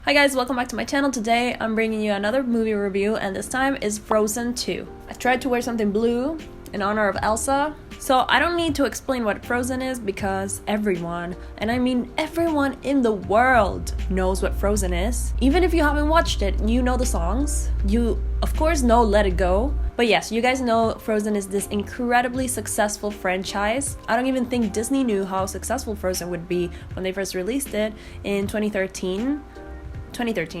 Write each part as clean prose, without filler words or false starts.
Hi guys, welcome back to my channel. Today I'm bringing you another movie review, and this time is Frozen 2. I tried to wear something blue in honor of Elsa, so I don't need to explain what Frozen is because everyone, and I mean everyone in the world, knows what Frozen is. Even if you haven't watched it, you know the songs. You of course know Let It Go. But yes, you guys know Frozen is this incredibly successful franchise. I don't even think Disney knew how successful Frozen would be when they first released it in 2013,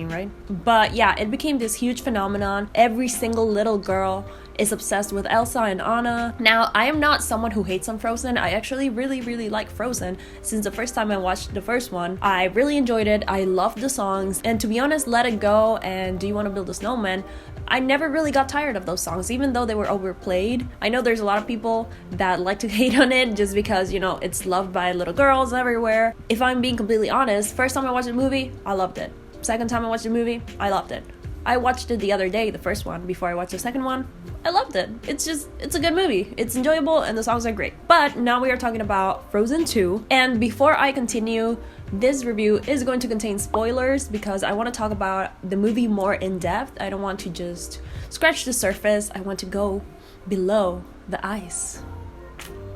right? But yeah, it became this huge phenomenon. Every single little girl is obsessed with Elsa and Anna. Now, I am not someone who hates on Frozen. I actually really like Frozen. Since the first time I watched the first one, I really enjoyed it. I loved the songs. And to be honest, Let It Go and Do You Want to Build a Snowman, I never really got tired of those songs, even though they were overplayed. I know there's a lot of people that like to hate on it just because, you know, it's loved by little girls everywhere. If I'm being completely honest, first time I watched the movie, I loved it. Second time I watched the movie, I loved it. I watched it the other day, the first one, before I watched the second one. I loved it. It's a good movie. It's enjoyable and the songs are great. But now we are talking about Frozen 2. And before I continue, this review is going to contain spoilers because I want to talk about the movie more in depth. I don't want to just scratch the surface. I want to go below the ice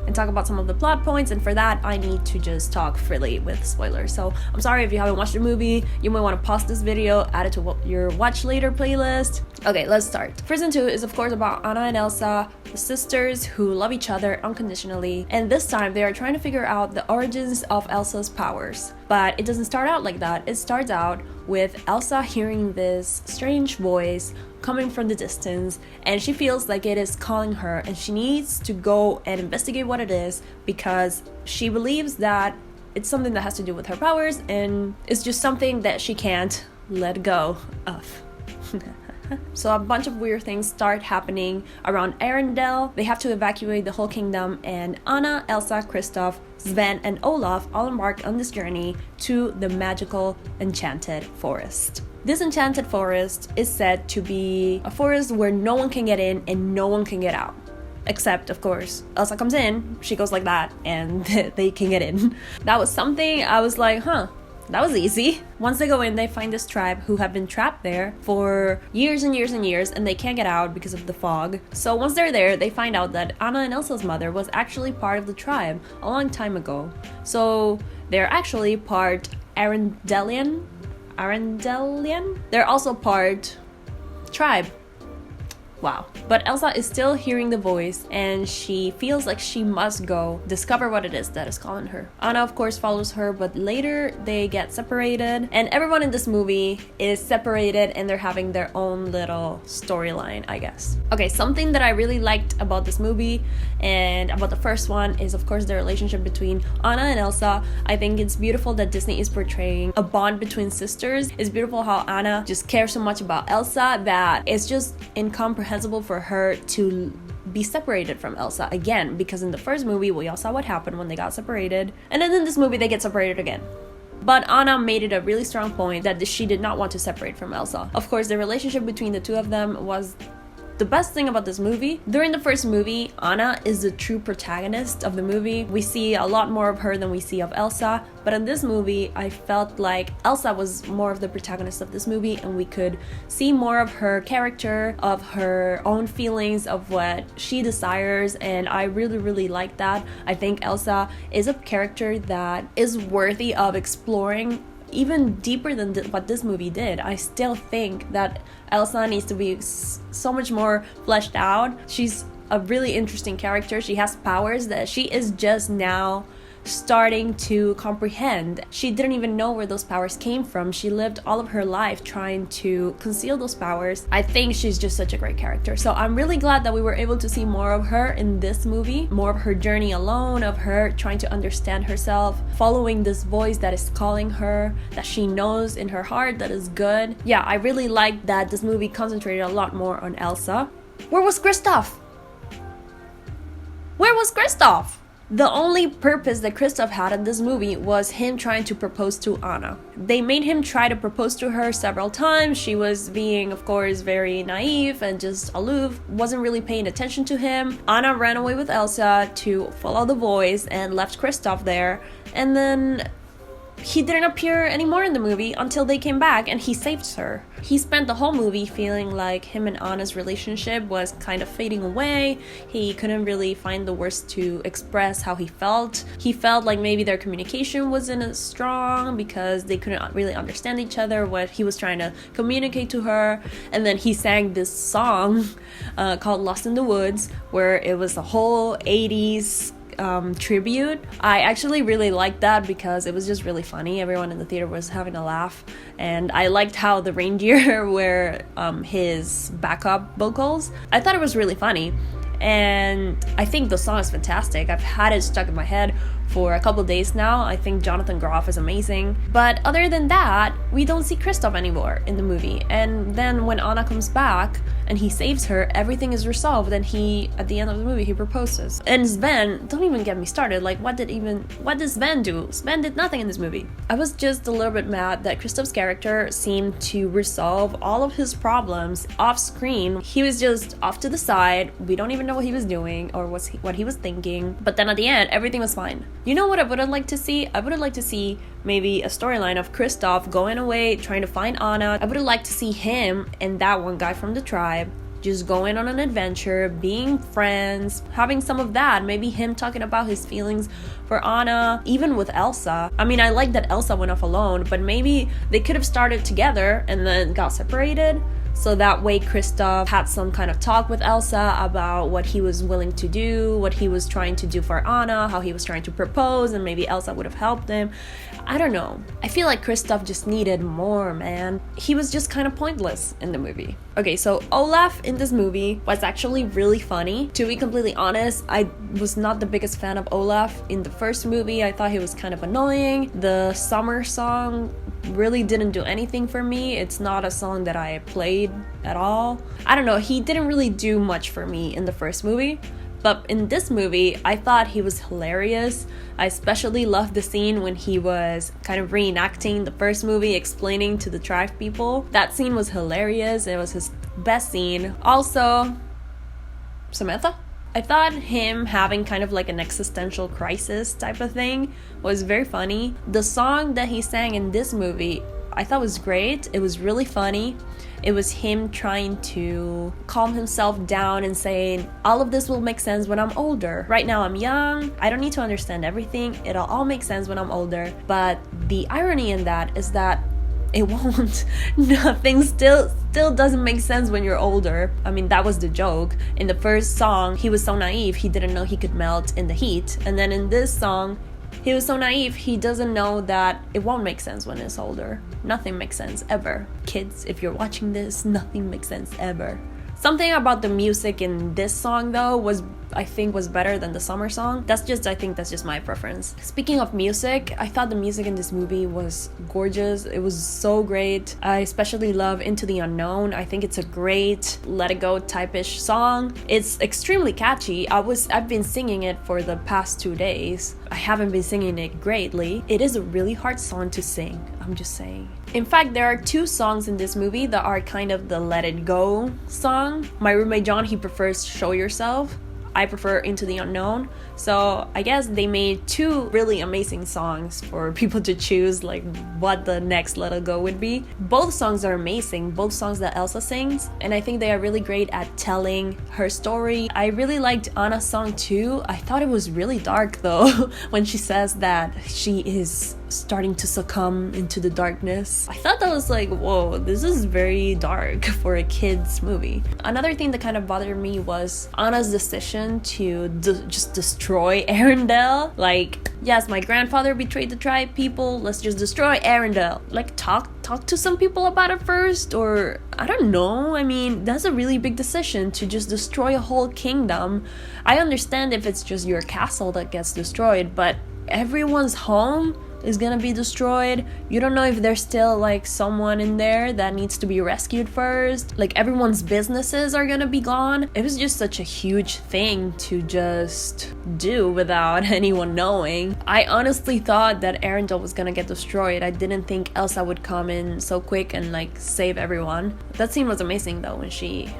and talk about some of the plot points, and for that I need to just talk freely with spoilers. So I'm sorry if you haven't watched the movie. You might want to pause this video, add it to your watch later playlist. Okay, let's start. Frozen 2 is of course about Anna and Elsa, the sisters who love each other unconditionally, and this time they are trying to figure out the origins of Elsa's powers. But it doesn't start out like that. It starts out with Elsa hearing this strange voice coming from the distance, and she feels like it is calling her, and she needs to go and investigate what it is because she believes that it's something that has to do with her powers, and it's just something that she can't let go of. So a bunch of weird things start happening around Arendelle. They have to evacuate the whole kingdom, and Anna, Elsa, Kristoff, Sven, and Olaf all embark on this journey to the magical enchanted forest. This enchanted forest is said to be a forest where no one can get in and no one can get out. Except, of course, Elsa comes in, she goes like that, and they can get in. That was something I was like, huh, that was easy. Once they go in, they find this tribe who have been trapped there for years and years and years, and they can't get out because of the fog. So once they're there, they find out that Anna and Elsa's mother was actually part of the tribe a long time ago. So they're actually part Arendellian? They're also part tribe. Wow. But Elsa is still hearing the voice, and she feels like she must go discover what it is that is calling her. Anna of course follows her, but later they get separated, and everyone in this movie is separated and they're having their own little storyline, I guess. Okay, something that I really liked about this movie and about the first one is of course the relationship between Anna and Elsa. I think it's beautiful that Disney is portraying a bond between sisters. It's beautiful how Anna just cares so much about Elsa that it's just incomprehensible for her to be separated from Elsa again, because in the first movie we all saw what happened when they got separated, and then in this movie they get separated again. But Anna made it a really strong point that she did not want to separate from Elsa. Of course, the relationship between the two of them was the best thing about this movie. During the first movie, Anna is the true protagonist of the movie. We see a lot more of her than we see of Elsa, but in this movie, I felt like Elsa was more of the protagonist of this movie, and we could see more of her character, of her own feelings, of what she desires, and I really like that. I think Elsa is a character that is worthy of exploring even deeper than what this movie did. I still think that Elsa needs to be so much more fleshed out. She's a really interesting character. She has powers that she is just now starting to comprehend. She didn't even know where those powers came from. She lived all of her life trying to conceal those powers. I think she's just such a great character. So I'm really glad that we were able to see more of her in this movie, more of her journey alone, of her trying to understand herself, following this voice that is calling her, that she knows in her heart that is good. Yeah, I really like that this movie concentrated a lot more on Elsa. Where was Kristoff? Where was Kristoff? The only purpose that Kristoff had in this movie was him trying to propose to Anna. They made him try to propose to her several times. She was being, of course, very naive and just aloof, wasn't really paying attention to him. Anna ran away with Elsa to follow the voice and left Kristoff there. And then he didn't appear anymore in the movie until they came back and he saved her. He spent the whole movie feeling like him and Anna's relationship was kind of fading away. He couldn't really find the words to express how he felt. He felt like maybe their communication wasn't as strong because they couldn't really understand each other, what he was trying to communicate to her. And then he sang this song called Lost in the Woods, where it was a whole 80s tribute. I actually really liked that because it was just really funny. Everyone in the theater was having a laugh, and I liked how the reindeer were his backup vocals. I thought it was really funny, and I think the song is fantastic. I've had it stuck in my head for a couple days now. I think Jonathan Groff is amazing. But other than that, we don't see Kristoff anymore in the movie. And then when Anna comes back and he saves her, everything is resolved, and he, at the end of the movie, he proposes. And Sven, don't even get me started. Like, what did Sven do? Sven did nothing in this movie. I was just a little bit mad that Kristoff's character seemed to resolve all of his problems off screen. He was just off to the side. We don't even know what he was doing or what he was thinking. But then at the end, everything was fine. You know what I would have liked to see? I would have liked to see maybe a storyline of Kristoff going away, trying to find Anna. I would have liked to see him and that one guy from the tribe just going on an adventure, being friends, having some of that. Maybe him talking about his feelings for Anna, even with Elsa. I mean, I like that Elsa went off alone, but maybe they could have started together and then got separated. So that way Kristoff had some kind of talk with Elsa about what he was willing to do, what he was trying to do for Anna, how he was trying to propose, and maybe Elsa would have helped him. I don't know. I feel like Kristoff just needed more, man. He was just kind of pointless in the movie. Okay, so Olaf in this movie was actually really funny. To be completely honest, I was not the biggest fan of Olaf in the first movie. I thought he was kind of annoying. The summer song really didn't do anything for me. It's not a song that I played at all. I don't know, he didn't really do much for me in the first movie. But in this movie, I thought he was hilarious. I especially loved the scene when he was kind of reenacting the first movie, explaining to the tribe people. That scene was hilarious. It was his best scene. Also, Samantha? I thought him having kind of like an existential crisis type of thing was very funny. The song that he sang in this movie, I thought was great. It was really funny. It was him trying to calm himself down and saying, all of this will make sense when I'm older. Right now I'm young. I don't need to understand everything. It'll all make sense when I'm older. But the irony in that is that it won't. Nothing still doesn't make sense when you're older. I mean, that was the joke. In the first song, he was so naive, he didn't know he could melt in the heat. And then in this song, he was so naive, he doesn't know that it won't make sense when he's older. Nothing makes sense ever. Kids, if you're watching this, nothing makes sense ever. Something about the music in this song though was better than the summer song. I think that's just my preference. Speaking of music, I thought the music in this movie was gorgeous. It was so great. I especially love Into the Unknown. I think it's a great Let It Go type-ish song. It's extremely catchy. I've been singing it for the past 2 days. I haven't been singing it greatly. It is a really hard song to sing. I'm just saying. In fact, there are 2 songs in this movie that are kind of the Let It Go song. My roommate John, he prefers Show Yourself. I prefer Into the Unknown. So I guess they made 2 really amazing songs for people to choose like what the next Let It Go would be. Both songs are amazing, both songs that Elsa sings, and I think they are really great at telling her story. I really liked Anna's song too. I thought it was really dark though when she says that she is starting to succumb into the darkness. I thought that was like, whoa, this is very dark for a kid's movie. Another thing that kind of bothered me was Anna's decision to just destroy Arendelle. Like, yes, my grandfather betrayed the tribe people, let's just destroy Arendelle. Like, talk to some people about it first, or I don't know. I mean, that's a really big decision to just destroy a whole kingdom. I understand if it's just your castle that gets destroyed, but everyone's home is gonna be destroyed. You don't know if there's still like someone in there that needs to be rescued first. Like, everyone's businesses are gonna be gone. It was just such a huge thing to just do without anyone knowing. I honestly thought that Arendelle was gonna get destroyed. I didn't think Elsa would come in so quick and like save everyone. That scene was amazing though, when she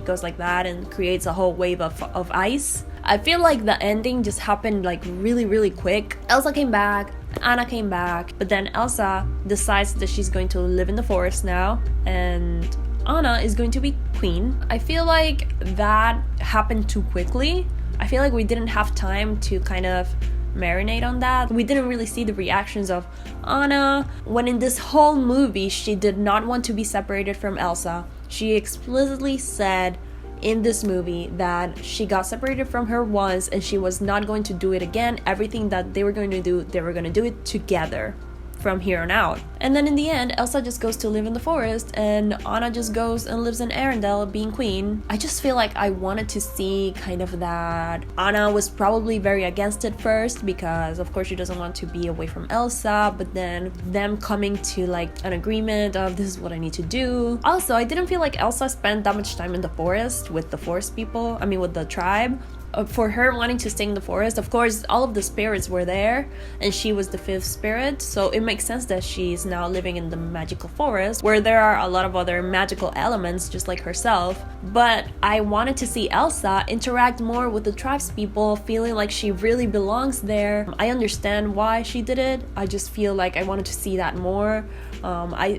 goes like that and creates a whole wave of ice. I feel like the ending just happened like really quick. Elsa came back, Anna came back, but then Elsa decides that she's going to live in the forest now, and Anna is going to be queen. I feel like that happened too quickly. I feel like we didn't have time to kind of marinate on that. We didn't really see the reactions of Anna when in this whole movie she did not want to be separated from Elsa. She explicitly said in this movie that she got separated from her once and she was not going to do it again. Everything that they were going to do, they were going to do it together from here on out. And then in the end, Elsa just goes to live in the forest and Anna just goes and lives in Arendelle being queen. I just feel like I wanted to see kind of that. Anna was probably very against it first because of course she doesn't want to be away from Elsa, but then them coming to like an agreement of this is what I need to do. Also, I didn't feel like Elsa spent that much time in the forest with the forest people, I mean with the tribe. For her wanting to stay in the forest, of course all of the spirits were there and she was the fifth spirit, so it makes sense that she's now living in the magical forest where there are a lot of other magical elements just like herself. But I wanted to see Elsa interact more with the tribespeople, feeling like she really belongs there. I understand why she did it, I just feel like I wanted to see that more.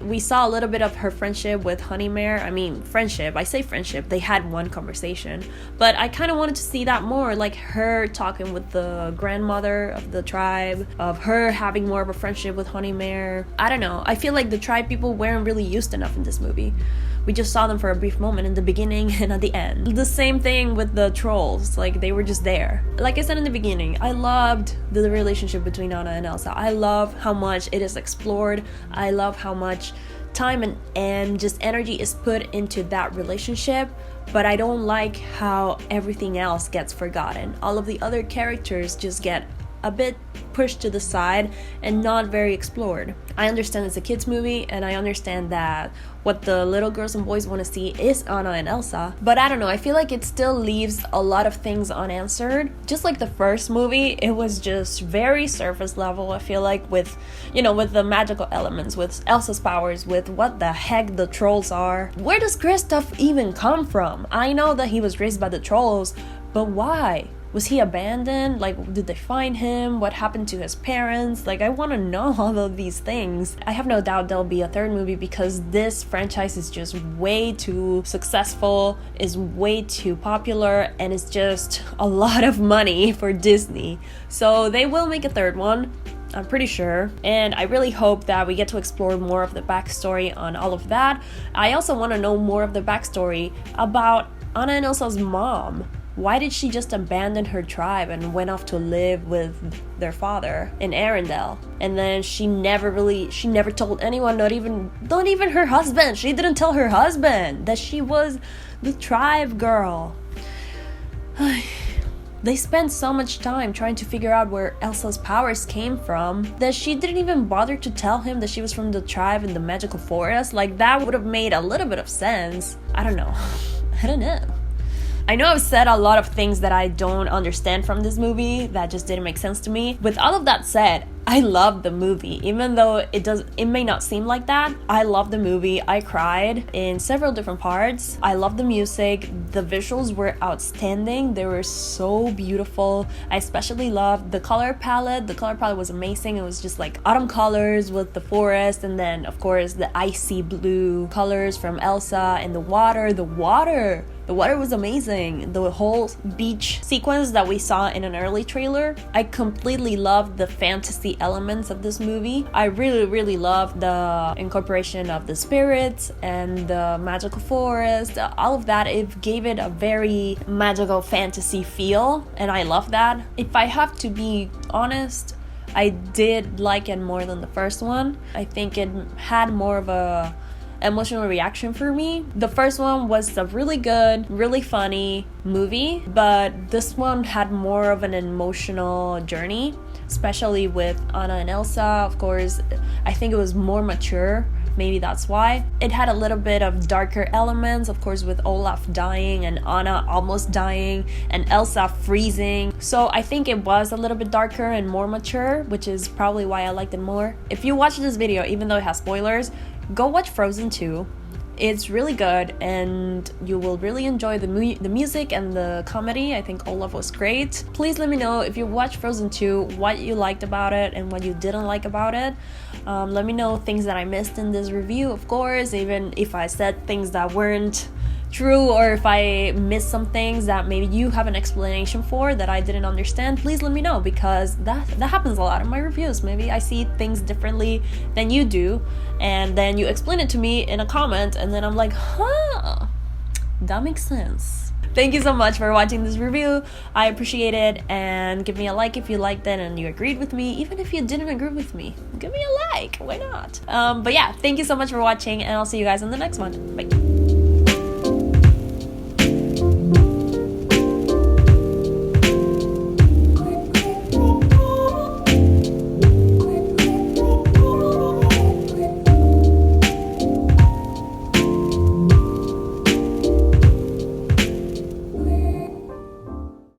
We saw a little bit of her friendship with Honeymare. I mean, friendship, I say friendship, they had one conversation, but I kind of wanted to see that more, like her talking with the grandmother of the tribe, of her having more of a friendship with Honeymare. I don't know, I feel like the tribe people weren't really used enough in this movie. We just saw them for a brief moment in the beginning and at the end. The same thing with the trolls, like they were just there. Like I said in the beginning, I loved the relationship between Anna and Elsa. I love how much it is explored. I love how much time and just energy is put into that relationship, but I don't like how everything else gets forgotten. All of the other characters just get a bit pushed to the side and not very explored. I understand it's a kids movie and I understand that what the little girls and boys want to see is Anna and Elsa, but I don't know, I feel like it still leaves a lot of things unanswered. Just like the first movie, it was just very surface level. I feel like with the magical elements, with Elsa's powers, with what the heck the trolls are. Where does Kristoff even come from? I know that he was raised by the trolls, but why? Was he abandoned? Like, did they find him? What happened to his parents? Like, I want to know all of these things. I have no doubt there'll be a third movie because this franchise is just way too successful, is way too popular, and it's just a lot of money for Disney. So they will make a third one, I'm pretty sure, and I really hope that we get to explore more of the backstory on all of that. I also want to know more of the backstory about Anna and Elsa's mom. Why did she just abandon her tribe and went off to live with their father in Arendelle? And then she never told anyone, not even her husband. She didn't tell her husband that she was the tribe girl. They spent so much time trying to figure out where Elsa's powers came from that she didn't even bother to tell him that she was from the tribe in the magical forest. Like, that would have made a little bit of sense. I don't know. I know I've said a lot of things that I don't understand from this movie that just didn't make sense to me. With all of that said, I love the movie, even though it may not seem like that. I love the movie. I cried in several different parts. I love the music. The visuals were outstanding. They were so beautiful. I especially loved the color palette. The color palette was amazing. It was just like autumn colors with the forest, and then of course the icy blue colors from Elsa and the water. The water was amazing. The whole beach sequence that we saw in an early trailer. I completely loved the fantasy elements of this movie. I really loved the incorporation of the spirits and the magical forest. All of that, it gave it a very magical fantasy feel, and I love that. If I have to be honest, I did like it more than the first one. I think it had more of a emotional reaction for me. The first one was a really good, really funny movie, but this one had more of an emotional journey, especially with Anna and Elsa. Of course, I think it was more mature. Maybe that's why. It had a little bit of darker elements, of course, with Olaf dying and Anna almost dying and Elsa freezing. So I think it was a little bit darker and more mature, which is probably why I liked it more. If you watch this video, even though it has spoilers, go watch Frozen 2 It's really good, and you will really enjoy the music and the comedy. I think Olaf was great. Please let me know if you watched Frozen 2, what you liked about it and what you didn't like about it. Let me know things that I missed in this review, of course, even if I said things that weren't true, or if I missed some things that maybe you have an explanation for that I didn't understand. Please let me know, because that happens a lot in my reviews. Maybe I see things differently than you do, and then you explain it to me in a comment, and then I'm like, huh, that makes sense. Thank you so much for watching this review. I appreciate it, and give me a like if you liked it and you agreed with me. Even if you didn't agree with me, give me a like, why not? But yeah, thank you so much for watching, and I'll see you guys in the next one. Bye.